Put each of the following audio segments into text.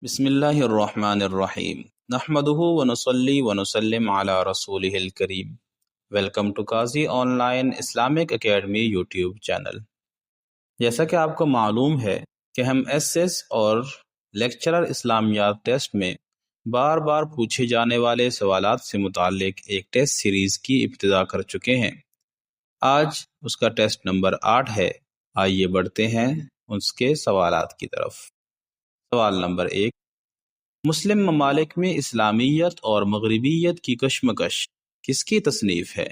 بسم اللہ الرحمن الرحیم نحمدہ ونصلی ونسلم علی رسولہ الکریم۔ Welcome to Qazi on line Islamic academy YouTube channel. جیسا کہ آپ کو معلوم ہے کہ ہم ایس ایس اور لیکچرر اسلامیات ٹیسٹ میں بار بار پوچھے جانے والے سوالات سے متعلق ایک ٹیسٹ سیریز کی ابتدا کر چکے ہیں۔ آج اس کا ٹیسٹ نمبر 8 ہے۔ آئیے بڑھتے ہیں اس کے سوالات کی طرف۔ سوال نمبر 1، مسلم ممالک میں اسلامیت اور مغربیت کی کشمکش کس کی تصنیف ہے؟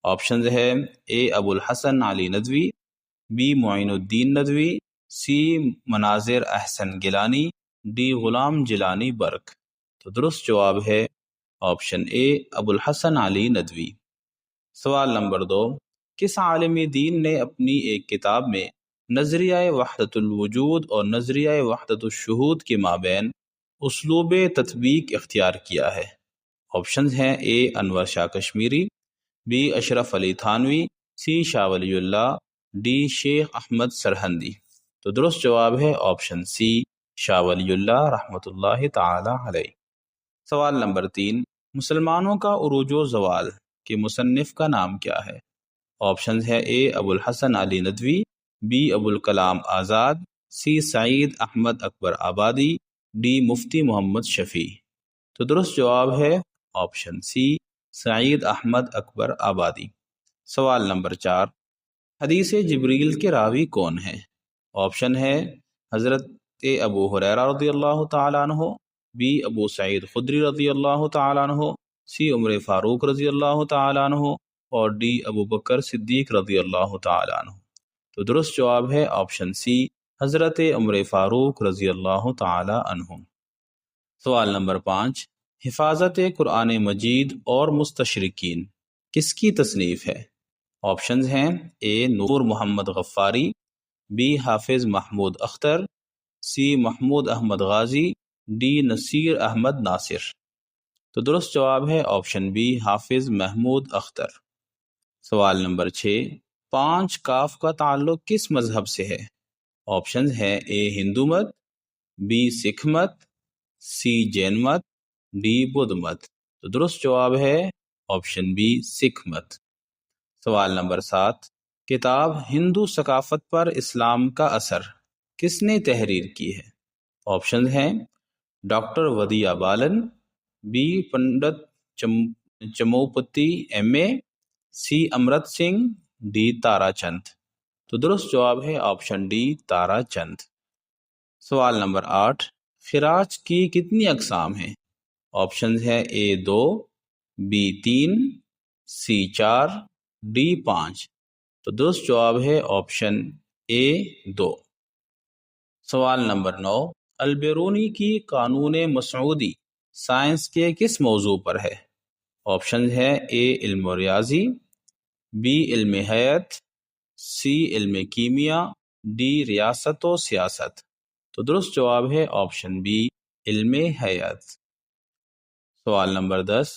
آپشنز ہے اے ابو الحسن علی ندوی، بی معین الدین ندوی، سی مناظر احسن گیلانی، ڈی غلام جیلانی برق۔ تو درست جواب ہے آپشن اے ابو الحسن علی ندوی۔ سوال نمبر 2، کس عالم دین نے اپنی ایک کتاب میں نظریہ وحدت الوجود اور نظریہ وحدت الشہود کے مابین اسلوب تطبیق اختیار کیا ہے؟ آپشنز ہیں اے Anwar Shah Kashmiri, be Ashraf Ali Thanvi, C Shah Wali Allah, D شیخ احمد سرہندی۔ تو درست جواب ہے آپشن سی شاہ ولی اللہ رحمۃ اللہ تعالی علیہ۔ سوال نمبر 3، مسلمانوں کا عروج و زوال کے مصنف کا نام کیا ہے؟ آپشنز ہے اے ابو الحسن علی ندوی، بی ابو الکلام آزاد، سی سعید احمد اکبر آبادی، ڈی مفتی محمد شفیع۔ تو درست جواب ہے آپشن سی سعید احمد اکبر آبادی۔ سوال نمبر 4، حدیث جبریل کے راوی کون ہیں؟ آپشن ہے حضرت ابو ہریرہ رضی اللہ تعالیٰ عنہ، بی ابو سعید خدری رضی اللہ تعالیٰ عنہ، سی عمر فاروق رضی اللہ تعالیٰ عنہ، اور ڈی ابو بکر صدیق رضی اللہ تعالیٰ عنہ۔ تو درست جواب ہے آپشن سی حضرت عمر فاروق رضی اللہ تعالی عنہ۔ سوال نمبر 5، حفاظت قرآن مجید اور مستشرقین کس کی تصنیف ہے؟ آپشنز ہیں اے نور محمد غفاری، be Hafiz Mahmood Akhtar, C Mahmood Ahmad Ghazi, D Naseer Ahmad ناصر۔ تو درست جواب ہے آپشن بی حافظ محمود اختر۔ سوال نمبر 6، 5 کاف کا تعلق کس مذہب سے ہے؟ آپشنز ہیں اے ہندو مت، بی سکھ مت، سی جین مت، ڈی بدھ مت۔ تو درست جواب ہے آپشن بی سکھ مت۔ سوال نمبر 7، کتاب ہندو ثقافت پر اسلام کا اثر کس نے تحریر کی ہے؟ آپشنز ہیں doctor Vidya Balan, B Pandit Chamupati M A, C Amrit Singh, D Tara Chand. تو درست جواب ہے آپشن ڈی تارا چند۔ سوال نمبر 8، خراج کی کتنی اقسام ہیں؟ آپشنز ہیں اے 2، بی 3، سی 4، ڈی 5۔ تو درست جواب ہے آپشن اے 2۔ سوال نمبر 9، البیرونی کی قانون مسعودی سائنس کے کس موضوع پر ہے؟ آپشنز ہیں اے علم ریاضی، بی علم حیات، سی علم کیمیا، ڈی ریاست و سیاست۔ تو درست جواب ہے آپشن بی علم حیات۔ سوال نمبر 10،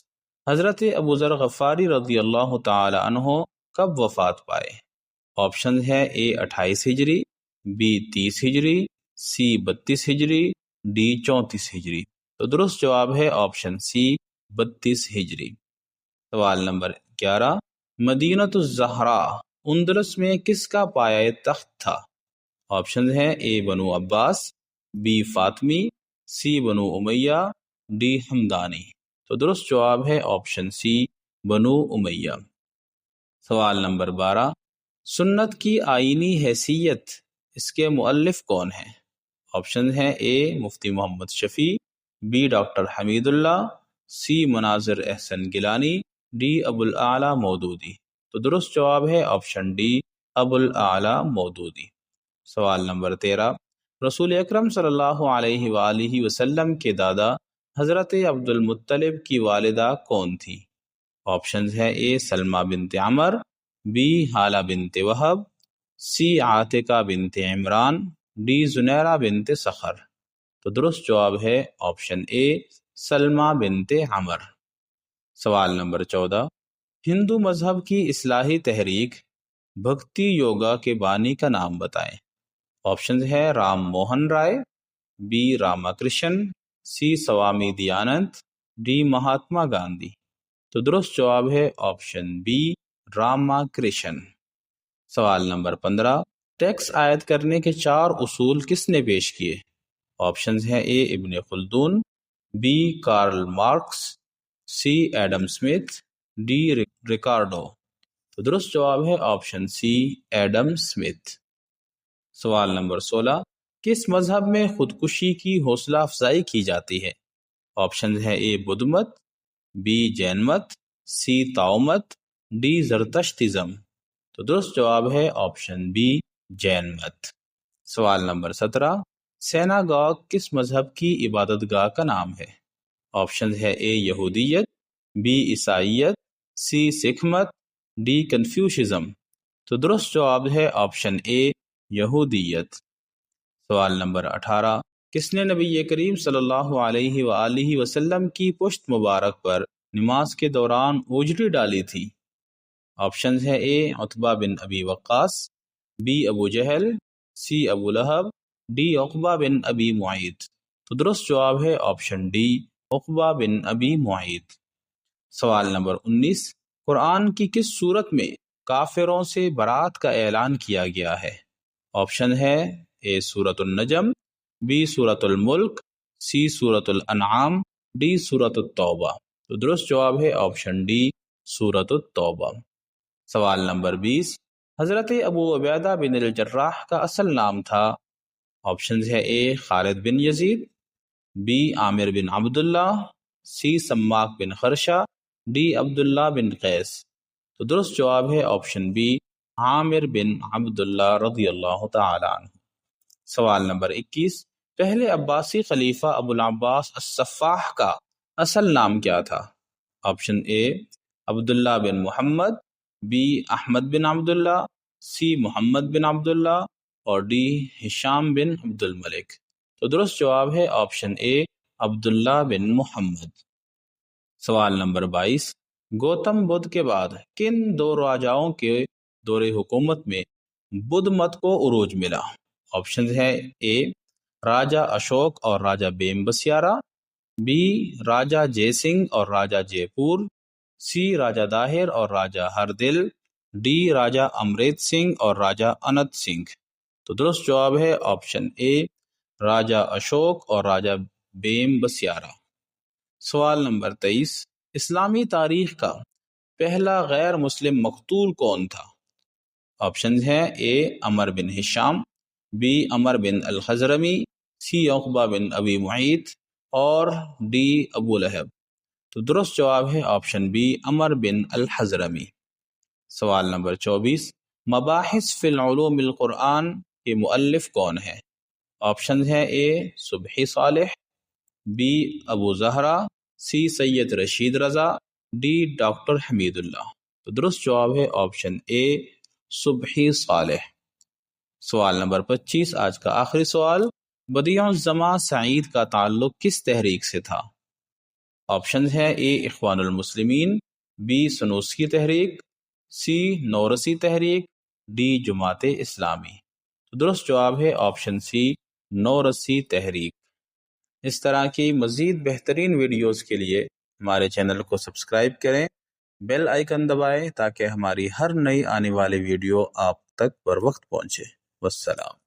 حضرت ابو ذر غفاری رضی اللہ تعالی عنہ کب وفات پائے؟ آپشن ہے اے 28 ہجری، بی 30 ہجری، سی 32 ہجری، ڈی 34 ہجری۔ تو درست جواب ہے آپشن سی 32 ہجری۔ سوال نمبر 11، مدینۃ الزہراء اندلس میں کس کا پایہ تخت تھا؟ آپشنز ہیں اے بنو عباس، بی فاطمی، سی بنو امیہ، ڈی حمدانی۔ تو درست جواب ہے آپشن سی بنو امیہ۔ سوال نمبر 12، سنت کی آئینی حیثیت اس کے مؤلف کون ہیں؟ آپشنز ہیں اے مفتی محمد شفیع، بی ڈاکٹر حمید اللہ، سی مناظر احسن گیلانی، ڈی ابو الاعلی مودودی۔ تو درست جواب ہے آپشن ڈی ابو الاعلی مودودی۔ سوال نمبر 13، رسول اکرم صلی اللہ علیہ وآلہ وسلم کے دادا حضرت عبد المطلب کی والدہ کون تھی؟ آپشنز ہیں اے سلمہ بنت عمر، بی حالہ بنت وہب، سی عاتقہ بنت عمران، ڈی زنیرہ بنت صخر۔ تو درست جواب ہے آپشن اے سلمہ بنت عمر۔ سوال نمبر 14، ہندو مذہب کی اصلاحی تحریک بھکتی یوگا کے بانی کا نام بتائیں۔ آپشنز ہے Ram Mohan Roy, B Rama Krishna, C Swami Dayanand, D Mahatma Gandhi. تو درست جواب ہے آپشن بی راما کرشن۔ سوال نمبر 15، ٹیکس عائد کرنے کے 4 اصول کس نے پیش کیے؟ آپشنز ہیں A Ibn Khaldun, B Karl Marx, C Adam Smith, D Ricardo. تو درست جواب ہے آپشن سی ایڈم اسمتھ۔ سوال نمبر 16، کس مذہب میں خودکشی کی حوصلہ افزائی کی جاتی ہے؟ آپشنز ہیں اے بدھ مت، بی جین مت، سی تاؤ مت، ڈی زرتشتزم۔ تو درست جواب ہے آپشن بی جین مت۔ سوال نمبر 17، سیناگاگ کس مذہب کی عبادت گاہ کا نام ہے؟ آپشنز ہے اے یہودیت، بی عیسائیت، سی سکھ مت، ڈی کنفیوشزم۔ تو درست جواب ہے آپشن اے یہودیت۔ سوال نمبر 18، کس نے نبی کریم صلی اللہ علیہ وآلہ وسلم کی پشت مبارک پر نماز کے دوران اوجری ڈالی تھی؟ آپشنز ہے اے عتبہ بن ابی وقاص، بی ابو جہل، سی ابو لہب، ڈی عقبہ بن ابی معیط۔ تو درست جواب ہے آپشن ڈی عقبہ بن ابی معیط۔ سوال نمبر 19، قرآن کی کس صورت میں کافروں سے برات کا اعلان کیا گیا ہے؟ آپشن ہے اے سورۃ النجم، بی سورۃ الملک، سی سورۃ الانعام، ڈی سورۃ التوبہ۔ تو درست جواب ہے آپشن ڈی سورۃ التوبہ۔ سوال نمبر 20، حضرت ابو عبیدہ بن الجراح کا اصل نام تھا؟ آپشنز ہے اے خالد بن یزید، be Amir bin Abdullah, C سماک bin خرشہ، D عبداللہ بن قیس۔ تو درست جواب ہے آپشن بی عامر بن عبداللہ رضی اللہ تعالی عنہ۔ سوال نمبر 21، پہلے عباسی خلیفہ ابو العباس السفاح کا اصل نام کیا تھا؟ Option A Abdullah bin Muhammad, B Ahmad bin Abdullah, C Muhammad bin Abdullah, اور ڈی ہشام بن عبد الملک۔ تو درست جواب ہے آپشن اے عبداللہ بن محمد۔ سوال نمبر 22، گوتم بدھ کے بعد کن 2 راجاؤں کے دور حکومت میں بدھ مت کو عروج ملا؟ آپشنز ہے اے راجہ اشوک اور راجہ بیم بسیارا، بی راجہ جے سنگھ اور راجہ جے پور، سی راجہ داہر اور راجہ ہردل، ڈی راجہ امریت سنگھ اور راجہ انت سنگھ۔ تو درست جواب ہے آپشن اے راجہ اشوک اور راجہ بیم بسیارا۔ سوال نمبر 23، اسلامی تاریخ کا پہلا غیر مسلم مقتول کون تھا؟ آپشنز ہیں اے عمر بن ہشام، بی عمر بن الخزرمی، سی عقبہ بن ابی معیط، اور ڈی ابو لہب۔ تو درست جواب ہے آپشن بی عمر بن الحضرمی۔ سوال نمبر 24، مباحث فی العلوم القرآن کے مؤلف کون ہے؟ آپشنز ہیں A Subhi Saleh, B Abu Zahra, C Sayyid Rashid Rida, D doctor Hamidullah. تو درست جواب ہے آپشن اے صبحی صالح۔ سوال نمبر 25، آج کا آخری سوال، بدیع الزماں سعید کا تعلق کس تحریک سے تھا؟ آپشنز ہیں اے اخوان المسلمین، بی سنوسی تحریک، سی نورسی تحریک، ڈی جماعت اسلامی۔ تو درست جواب ہے آپشن سی نورسی تحریک۔ اس طرح کی مزید بہترین ویڈیوز کے لیے ہمارے چینل کو سبسکرائب کریں، بیل آئیکن دبائیں تاکہ ہماری ہر نئی آنے والی ویڈیو آپ تک بر وقت پہنچے۔ والسلام۔